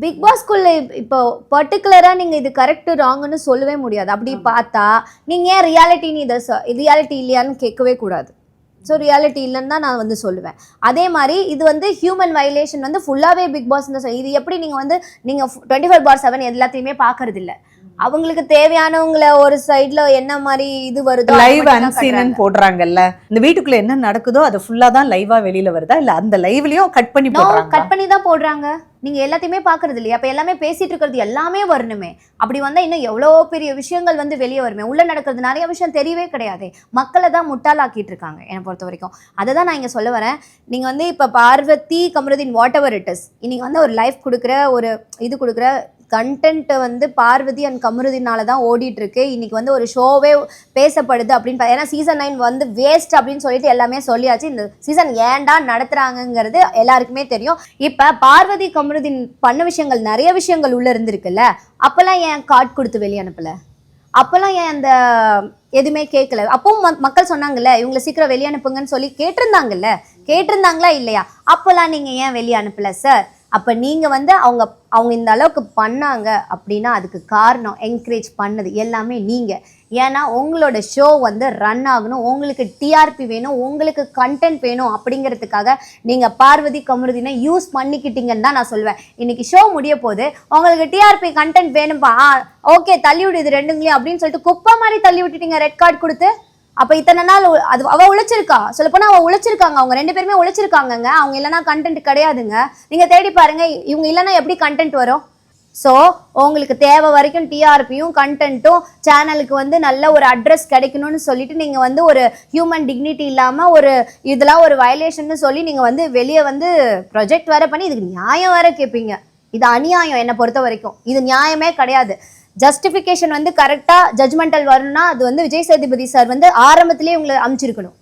Big பாஸ்க்குள்ள இப்போ பர்டிகுலரா நீங்க இது கரெக்ட் ராங்னு சொல்லவே முடியாது. அப்படி பார்த்தா நீங்க ஏன் ரியாலிட்டி இல்லையான்னு கேட்கவே கூடாது. ஸோ ரியாலிட்டி இல்லைன்னு தான் நான் வந்து சொல்லுவேன். அதே மாதிரி இது வந்து ஹியூமன் வயலேஷன் வந்து ஃபுல்லாகவே பிக் பாஸ் தான். இது எப்படி நீங்கள் 24/7 எல்லாத்தையுமே பார்க்கறது இல்லை. அவங்களுக்கு தேவையானவங்கள ஒரு சைட்ல என்ன மாதிரி இது வருதோ லைவ் அன்சீன் போடுறாங்கல்ல, இந்த வீட்டுக்குள்ள என்ன நடக்குதோ அது ஃபுல்லா தான் லைவா வெளியில வருதா இல்ல அந்த லைவ்லயும் கட் பண்ணி போடுறாங்க? கட் பண்ணி தான் போடுறாங்க. நீங்க எல்லாத்தையுமே பாக்குறது இல்லையா? அப்ப எல்லாமே பேசிட்டு இருக்கிறது எல்லாமே வரணுமே. அப்படி வந்தா இன்னும் எவ்வளவோ பெரிய விஷயங்கள் வந்து வெளியே வருமே. உள்ள நடக்கிறது நிறைய விஷயம் தெரியவே கிடையாது. மக்களை தான் முட்டாளாக்கிட்டு இருக்காங்க என்னை பொறுத்த வரைக்கும். அதை தான் நான் இங்க சொல்ல வரேன். நீங்க வந்து இப்ப Parvathi Kamarudheen what ever it is, இன்னைக்கு வந்து ஒரு லைஃப் கொடுக்குற ஒரு இது கொடுக்குற கண்டென்ட் வந்து பார்வதி அண்ட் கமருதீனால தான் ஓடிட்டு இருக்கு. இன்னைக்கு வந்து ஒரு ஷோவே பேசப்படுது அப்படின்னு. ஏன்னா சீசன் 9 வந்து வேஸ்ட் அப்படின்னு சொல்லிட்டு எல்லாமே சொல்லியாச்சு. இந்த சீசன் ஏன்டா நடத்துறாங்கிறது எல்லாருக்குமே தெரியும். இப்ப பார்வதி கமருதீன் பண்ண விஷயங்கள் நிறைய விஷயங்கள் உள்ள இருந்திருக்குல்ல, அப்பெல்லாம் ஏன் கார்டு கொடுத்து வெளியே அனுப்பல? அப்பெல்லாம் ஏன் அந்த எதுவுமே கேட்கல? அப்பவும் மக்கள் சொன்னாங்கல்ல இவங்களை சீக்கிரம் வெளியே அனுப்புங்கன்னு சொல்லி கேட்டிருந்தாங்களா இல்லையா? அப்பெல்லாம் நீங்க ஏன் வெளியே அனுப்பல சார்? அப்போ நீங்கள் வந்து அவங்க இந்த அளவுக்கு பண்ணாங்க அப்படின்னா அதுக்கு காரணம் என்கரேஜ் பண்ணது எல்லாமே நீங்கள். ஏன்னா உங்களோட ஷோ வந்து ரன் ஆகணும், உங்களுக்கு டிஆர்பி வேணும், உங்களுக்கு கண்டென்ட் வேணும் அப்படிங்கிறதுக்காக நீங்கள் பார்வதி கமருதீனை யூஸ் பண்ணிக்கிட்டீங்கன்னு தான் நான் சொல்லுவேன். இன்னைக்கு ஷோ முடிய போது உங்களுக்கு டிஆர்பி கண்டென்ட் வேணும்பா, ஓகே தள்ளி விடு இது ரெண்டுங்களையும் அப்படின்னு சொல்லிட்டு குப்பை மாதிரி தள்ளி விட்டுட்டீங்க ரெட் கார்டு கொடுத்து. அப்ப இத்தனை நாள் அது அவ உழைச்சிருக்கா, சொல்லப்போனா அவ உழைச்சிருக்காங்க, அவங்க 2 பேருமே உழைச்சிருக்காங்கங்க. அவங்க இல்லைன்னா கண்டென்ட் கிடையாதுங்க. நீங்க தேடி பாருங்க, இவங்க இல்லைன்னா எப்படி கண்டென்ட் வரும்? ஸோ உங்களுக்கு தேவை வரைக்கும் டிஆர்பியும் கண்டென்ட்டும் சேனலுக்கு வந்து நல்ல ஒரு அட்ரஸ் கிடைக்கணும்னு சொல்லிட்டு நீங்க வந்து ஒரு ஹியூமன் டிக்னிட்டி இல்லாம ஒரு இதெல்லாம் ஒரு வயலேஷன் சொல்லி நீங்க வந்து வெளியே வந்து ப்ரொஜெக்ட் வேற பண்ணி இதுக்கு நியாயம் வேற கேட்பீங்க. இது அநியாயம் என்னை பொறுத்த வரைக்கும். இது நியாயமே கிடையாது. ஜஸ்டிஃபிகேஷன் வந்து கரெக்டாக ஜட்மெண்டல் வரணும்னா அது வந்து விஜய் சேதுபதி சார் வந்து ஆரம்பத்திலேயே உங்களை அமைச்சிருக்கணும்.